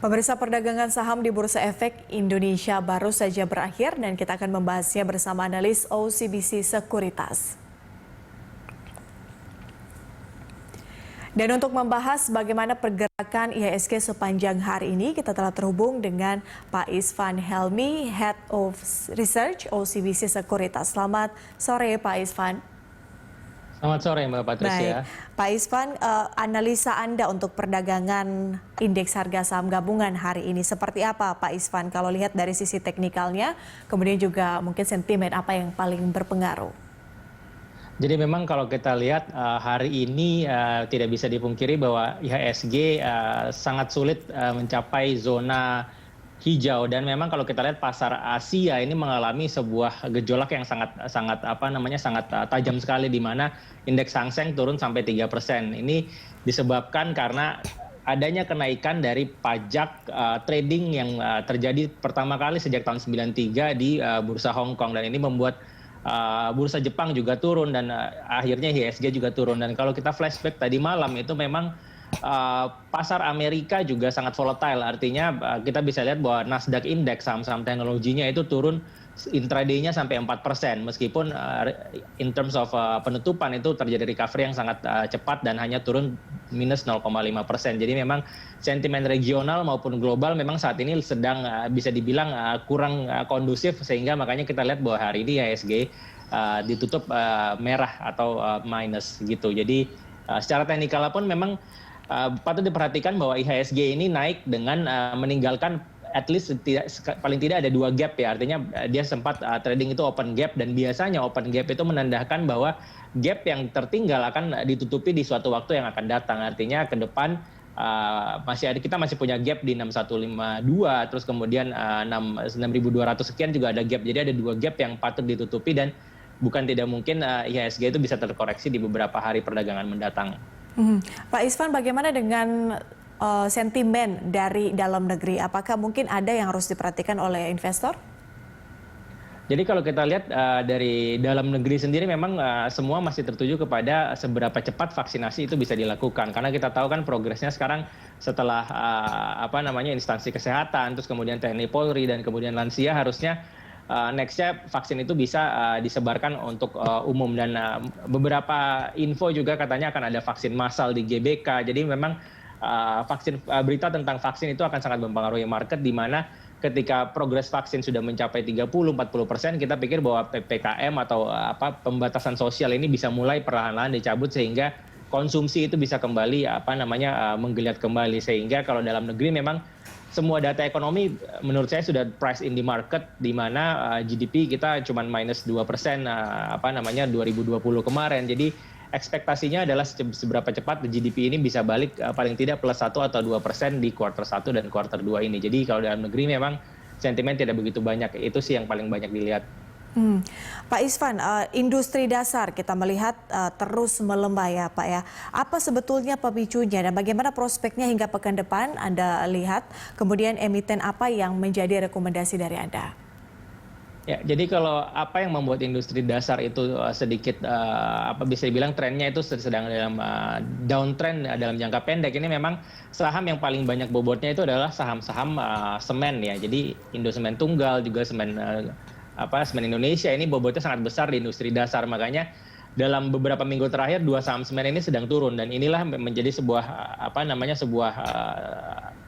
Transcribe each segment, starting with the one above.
Pemirsa, perdagangan saham di Bursa Efek Indonesia baru saja berakhir dan kita akan membahasnya bersama analis OCBC Sekuritas. Dan untuk membahas bagaimana pergerakan IHSG sepanjang hari ini, kita telah terhubung dengan Pak Isvan Helmi, Head of Research OCBC Sekuritas. Selamat sore Pak Isvan. Selamat sore Mbak Patricia. Baik, Pak Isvan, analisa Anda untuk perdagangan indeks harga saham gabungan hari ini seperti apa Pak Isvan? Kalau lihat dari sisi teknikalnya, kemudian juga mungkin sentimen apa yang paling berpengaruh? Jadi memang kalau kita lihat hari ini tidak bisa dipungkiri bahwa IHSG sangat sulit mencapai zona hijau, dan memang kalau kita lihat pasar Asia ini mengalami sebuah gejolak yang sangat tajam sekali, di mana indeks Hang Seng turun sampai 3%. Ini disebabkan karena adanya kenaikan dari pajak trading yang terjadi pertama kali sejak tahun 93 di bursa Hong Kong, dan ini membuat bursa Jepang juga turun dan akhirnya IHSG juga turun. Dan kalau kita flashback tadi malam itu memang pasar Amerika juga sangat volatile, artinya kita bisa lihat bahwa Nasdaq Index saham-saham teknologinya itu turun intraday-nya sampai 4%, meskipun in terms of penutupan itu terjadi recovery yang sangat cepat dan hanya turun minus 0,5%. Jadi memang sentimen regional maupun global memang saat ini sedang bisa dibilang kurang kondusif, sehingga makanya kita lihat bahwa hari ini IHSG ditutup merah atau minus gitu. Jadi secara teknikal pun memang patut diperhatikan bahwa IHSG ini naik dengan meninggalkan at least paling tidak ada 2 gap ya, artinya dia sempat trading itu open gap, dan biasanya open gap itu menandakan bahwa gap yang tertinggal akan ditutupi di suatu waktu yang akan datang. Artinya ke depan kita masih punya gap di 6152, terus kemudian 6200 sekian juga ada gap. Jadi ada 2 gap yang patut ditutupi, dan bukan tidak mungkin IHSG itu bisa terkoreksi di beberapa hari perdagangan mendatang. Pak Isvan, bagaimana dengan sentimen dari dalam negeri? Apakah mungkin ada yang harus diperhatikan oleh investor? Jadi kalau kita lihat dari dalam negeri sendiri memang semua masih tertuju kepada seberapa cepat vaksinasi itu bisa dilakukan. Karena kita tahu kan progresnya sekarang setelah instansi kesehatan, terus kemudian TNI Polri, dan kemudian lansia, harusnya nextnya vaksin itu bisa disebarkan untuk umum, dan beberapa info juga katanya akan ada vaksin massal di GBK. Jadi memang berita tentang vaksin itu akan sangat mempengaruhi market, di mana ketika progres vaksin sudah mencapai 30-40%, kita pikir bahwa PPKM atau pembatasan sosial ini bisa mulai perlahan-lahan dicabut, sehingga konsumsi itu bisa kembali menggeliat kembali. Sehingga kalau dalam negeri memang semua data ekonomi menurut saya sudah price in the market, di mana GDP kita cuma minus 2% 2020 kemarin. Jadi ekspektasinya adalah seberapa cepat GDP ini bisa balik paling tidak plus 1 atau 2% di kuartal 1 dan kuartal 2 ini. Jadi kalau dalam negeri memang sentimen tidak begitu banyak, itu sih yang paling banyak dilihat. Pak Isvan, industri dasar kita melihat terus melemah ya Pak ya. Apa sebetulnya pemicunya dan bagaimana prospeknya hingga pekan depan Anda lihat? Kemudian emiten apa yang menjadi rekomendasi dari Anda? Ya, jadi kalau apa yang membuat industri dasar itu sedikit bisa dibilang trennya itu sedang dalam downtrend dalam jangka pendek, ini memang saham yang paling banyak bobotnya itu adalah saham-saham semen ya. Jadi Indosemen Tunggal juga semen Indonesia ini bobotnya sangat besar di industri dasar. Makanya dalam beberapa minggu terakhir 2 saham semen ini sedang turun, dan inilah menjadi sebuah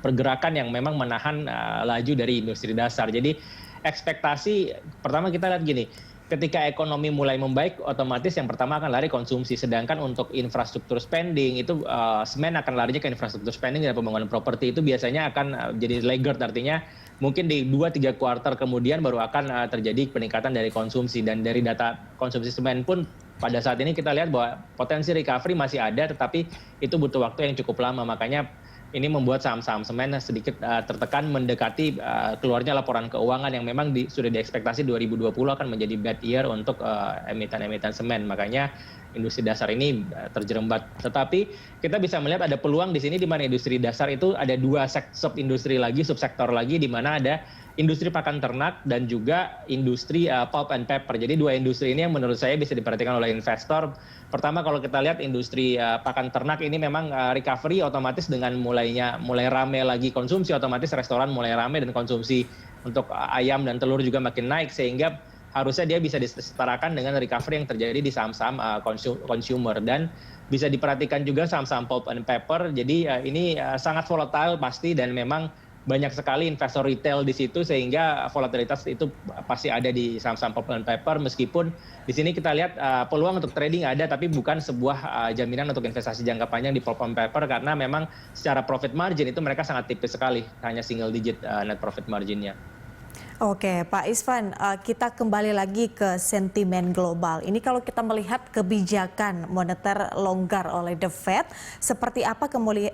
pergerakan yang memang menahan laju dari industri dasar. Jadi ekspektasi pertama kita lihat gini, ketika ekonomi mulai membaik, otomatis yang pertama akan lari konsumsi. Sedangkan untuk infrastruktur spending itu semen akan larinya ke infrastruktur spending, dan pembangunan properti itu biasanya akan jadi laggard, artinya mungkin di 2-3 kuartal kemudian baru akan terjadi peningkatan dari konsumsi. Dan dari data konsumsi semen pun pada saat ini kita lihat bahwa potensi recovery masih ada, tetapi itu butuh waktu yang cukup lama. Makanya ini membuat saham-saham semen sedikit tertekan mendekati keluarnya laporan keuangan yang memang sudah diekspektasi 2020 akan menjadi bad year untuk emiten-emiten semen. Makanya industri dasar ini terjerembab. Tetapi kita bisa melihat ada peluang di sini di mana industri dasar itu ada dua sub-industri lagi, subsektor lagi, di mana ada industri pakan ternak dan juga industri pulp and paper. Jadi dua industri ini yang menurut saya bisa diperhatikan oleh investor. Pertama, kalau kita lihat industri pakan ternak ini memang recovery otomatis dengan mulai rame lagi konsumsi, otomatis restoran mulai rame dan konsumsi untuk ayam dan telur juga makin naik, sehingga harusnya dia bisa disetarakan dengan recovery yang terjadi di saham-saham consumer. Dan bisa diperhatikan juga saham-saham pulp and paper. Jadi ini sangat volatile pasti, dan memang banyak sekali investor retail di situ, sehingga volatilitas itu pasti ada di saham-saham pulp and paper. Meskipun di sini kita lihat peluang untuk trading ada, tapi bukan sebuah jaminan untuk investasi jangka panjang di pulp and paper, karena memang secara profit margin itu mereka sangat tipis sekali, hanya single digit net profit marginnya. Oke, Pak Isvan, kita kembali lagi ke sentimen global. Ini kalau kita melihat kebijakan moneter longgar oleh The Fed, seperti apa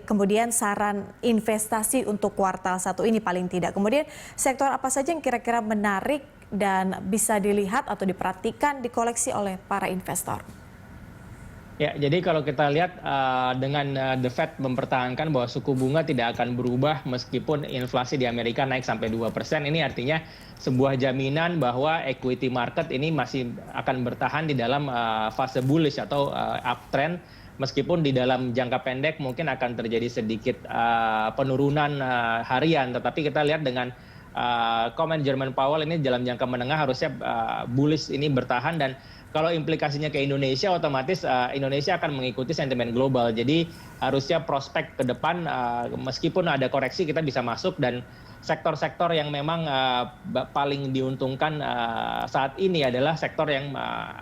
kemudian saran investasi untuk kuartal 1 ini paling tidak? Kemudian sektor apa saja yang kira-kira menarik dan bisa dilihat atau diperhatikan, dikoleksi oleh para investor? Ya, jadi kalau kita lihat dengan The Fed mempertahankan bahwa suku bunga tidak akan berubah meskipun inflasi di Amerika naik sampai 2%, ini artinya sebuah jaminan bahwa equity market ini masih akan bertahan di dalam fase bullish atau uptrend, meskipun di dalam jangka pendek mungkin akan terjadi sedikit penurunan harian. Tetapi kita lihat dengan komen Jerome Powell ini dalam jangka menengah harusnya bullish ini bertahan, dan kalau implikasinya ke Indonesia, otomatis Indonesia akan mengikuti sentimen global. Jadi harusnya prospek ke depan, meskipun ada koreksi, kita bisa masuk, dan sektor-sektor yang memang paling diuntungkan saat ini adalah sektor yang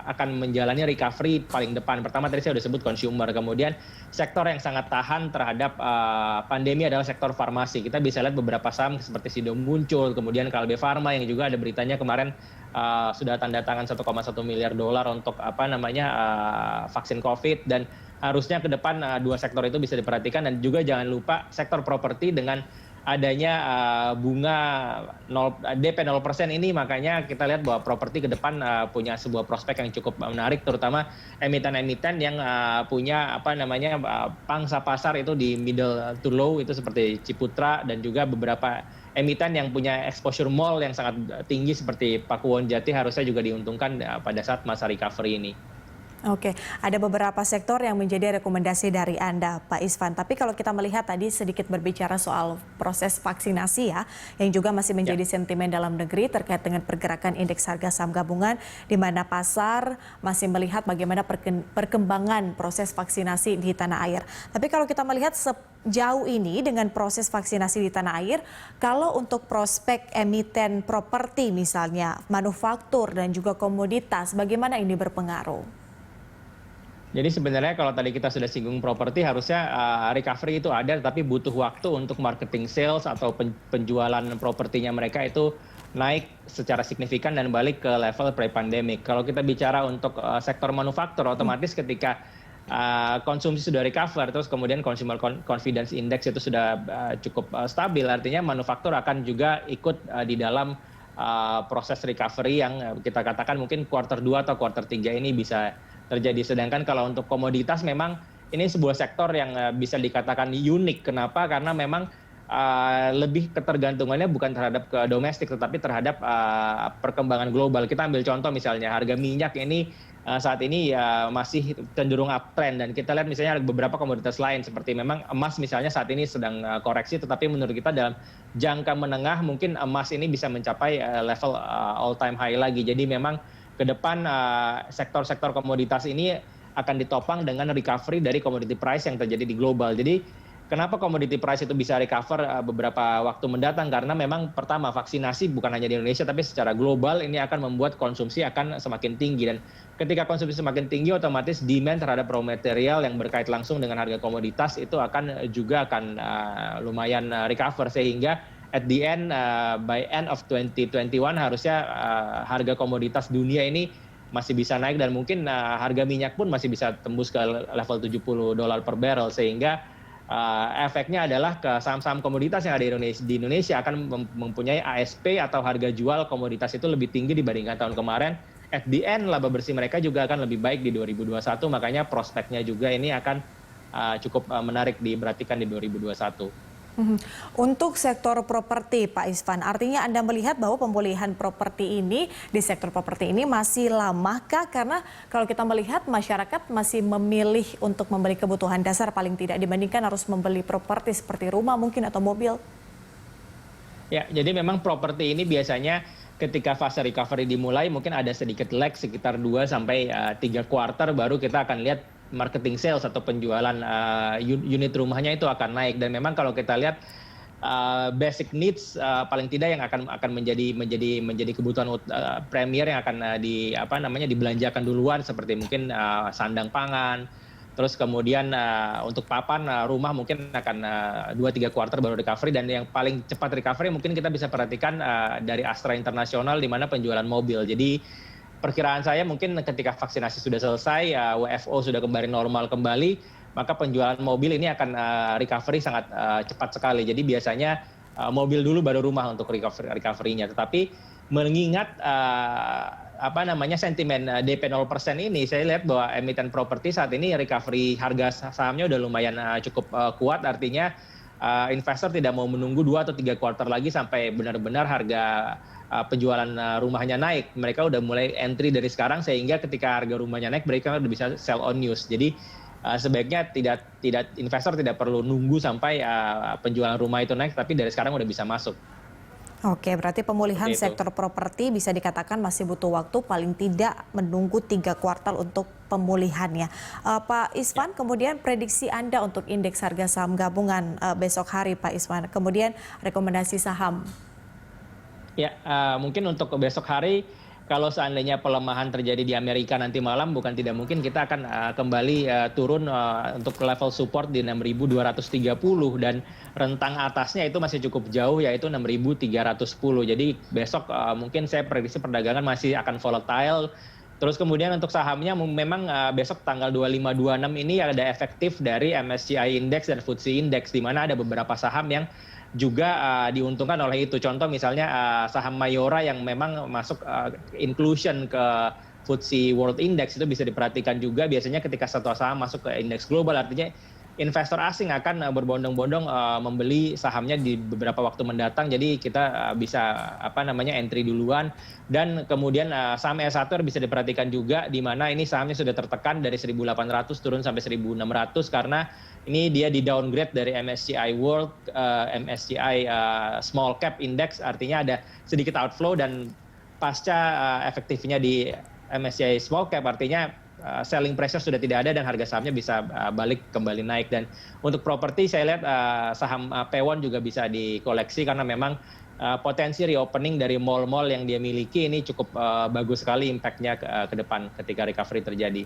akan menjalani recovery paling depan. Pertama tadi saya sudah sebut consumer, kemudian sektor yang sangat tahan terhadap pandemi adalah sektor farmasi. Kita bisa lihat beberapa saham seperti Sido muncul, kemudian Kalbe Farma yang juga ada beritanya kemarin sudah tanda tangan 1,1 miliar dolar untuk vaksin COVID, dan harusnya ke depan dua sektor itu bisa diperhatikan. Dan juga jangan lupa sektor properti dengan adanya bunga DP 0% ini, makanya kita lihat bahwa properti ke depan punya sebuah prospek yang cukup menarik, terutama emiten-emiten yang punya pangsa pasar itu di middle to low, itu seperti Ciputra, dan juga beberapa emiten yang punya exposure mall yang sangat tinggi seperti Pakuwon Jati harusnya juga diuntungkan pada saat masa recovery ini. Oke, ada beberapa sektor yang menjadi rekomendasi dari Anda, Pak Isvan. Tapi kalau kita melihat tadi sedikit berbicara soal proses vaksinasi ya, yang juga masih menjadi sentimen dalam negeri terkait dengan pergerakan indeks harga saham gabungan, di mana pasar masih melihat bagaimana perkembangan proses vaksinasi di tanah air. Tapi kalau kita melihat sejauh ini dengan proses vaksinasi di tanah air, kalau untuk prospek emiten properti misalnya, manufaktur dan juga komoditas, bagaimana ini berpengaruh? Jadi sebenarnya kalau tadi kita sudah singgung properti, harusnya recovery itu ada, tapi butuh waktu untuk marketing sales atau penjualan propertinya mereka itu naik secara signifikan dan balik ke level pre-pandemic. Kalau kita bicara untuk sektor manufaktur, otomatis ketika konsumsi sudah recover, terus kemudian consumer confidence index itu sudah cukup stabil, artinya manufaktur akan juga ikut di dalam proses recovery yang kita katakan mungkin kuartal 2 atau kuartal 3 ini bisa terjadi. Sedangkan kalau untuk komoditas memang ini sebuah sektor yang bisa dikatakan unik. Kenapa? Karena memang lebih ketergantungannya bukan terhadap ke domestik, tetapi terhadap perkembangan global. Kita ambil contoh misalnya harga minyak ini saat ini masih cenderung uptrend, dan kita lihat misalnya ada beberapa komoditas lain seperti memang emas misalnya saat ini sedang koreksi, tetapi menurut kita dalam jangka menengah mungkin emas ini bisa mencapai level all time high lagi. Jadi memang ke depan sektor-sektor komoditas ini akan ditopang dengan recovery dari commodity price yang terjadi di global. Jadi kenapa commodity price itu bisa recover beberapa waktu mendatang? Karena memang pertama vaksinasi bukan hanya di Indonesia tapi secara global ini akan membuat konsumsi akan semakin tinggi, dan ketika konsumsi semakin tinggi otomatis demand terhadap raw material yang berkait langsung dengan harga komoditas itu akan lumayan recover, sehingga at the end, by end of 2021 harusnya harga komoditas dunia ini masih bisa naik, dan mungkin harga minyak pun masih bisa tembus ke level $70 per barrel, sehingga efeknya adalah ke saham-saham komoditas yang ada di Indonesia akan mempunyai ASP atau harga jual komoditas itu lebih tinggi dibandingkan tahun kemarin. at the end laba bersih mereka juga akan lebih baik di 2021, makanya prospeknya juga ini akan cukup menarik diperhatikan di 2021. Untuk sektor properti, Pak Isvan, artinya Anda melihat bahwa pemulihan properti ini di sektor properti ini masih lamahkah? Karena kalau kita melihat masyarakat masih memilih untuk membeli kebutuhan dasar paling tidak dibandingkan harus membeli properti seperti rumah mungkin atau mobil. Ya, jadi memang properti ini biasanya ketika fase recovery dimulai mungkin ada sedikit lag sekitar 2 sampai 3 kuartal baru kita akan lihat marketing sales atau penjualan unit rumahnya itu akan naik. Dan memang kalau kita lihat basic needs paling tidak yang akan menjadi kebutuhan premier yang akan dibelanjakan duluan seperti mungkin sandang pangan. Terus kemudian untuk papan rumah mungkin akan 2-3 kuartal baru recovery, dan yang paling cepat recovery mungkin kita bisa perhatikan dari Astra International di mana penjualan mobil. Jadi perkiraan saya mungkin ketika vaksinasi sudah selesai, WFO sudah kembali normal kembali, maka penjualan mobil ini akan recovery sangat cepat sekali. Jadi biasanya mobil dulu baru rumah untuk recovery-nya. Tetapi mengingat sentimen DP 0% ini, saya lihat bahwa emiten properti saat ini recovery harga sahamnya udah lumayan cukup kuat. Artinya investor tidak mau menunggu 2 atau 3 kuartal lagi sampai benar-benar harga penjualan rumahnya naik. Mereka udah mulai entry dari sekarang, sehingga ketika harga rumahnya naik mereka udah bisa sell on news. Jadi sebaiknya investor tidak perlu nunggu sampai penjualan rumah itu naik, tapi dari sekarang udah bisa masuk. Oke, berarti pemulihan sektor properti bisa dikatakan masih butuh waktu, paling tidak menunggu 3 kuartal untuk pemulihannya. Pak Isvan, kemudian prediksi Anda untuk indeks harga saham gabungan besok hari, Pak Isvan. Kemudian rekomendasi saham. Ya, mungkin untuk besok hari, kalau seandainya pelemahan terjadi di Amerika nanti malam, bukan tidak mungkin kita akan kembali turun untuk level support di 6.230, dan rentang atasnya itu masih cukup jauh, yaitu 6.310. Jadi besok mungkin saya prediksi perdagangan masih akan volatile. Terus kemudian untuk sahamnya memang besok tanggal 25-26 ini ada efektif dari MSCI Index dan FTSE Index, di mana ada beberapa saham yang juga diuntungkan oleh itu. Contoh misalnya saham Mayora yang memang masuk inclusion ke FTSE World Index, itu bisa diperhatikan juga. Biasanya ketika satu saham masuk ke indeks global, artinya investor asing akan berbondong-bondong membeli sahamnya di beberapa waktu mendatang. Jadi kita bisa entry duluan. Dan kemudian saham S1 bisa diperhatikan juga, di mana ini sahamnya sudah tertekan dari 1.800 turun sampai 1.600 karena ini dia di downgrade dari MSCI World, MSCI Small Cap Index, artinya ada sedikit outflow, dan pasca efektifnya di MSCI Small Cap artinya selling pressure sudah tidak ada dan harga sahamnya bisa balik kembali naik. Dan untuk properti saya lihat saham Pewon juga bisa dikoleksi karena memang potensi reopening dari mall-mall yang dia miliki ini cukup bagus sekali impact-nya ke depan ketika recovery terjadi.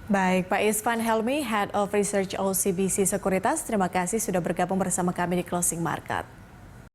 Baik, Pak Isvan Helmi, Head of Research OCBC Sekuritas, terima kasih sudah bergabung bersama kami di Closing Market.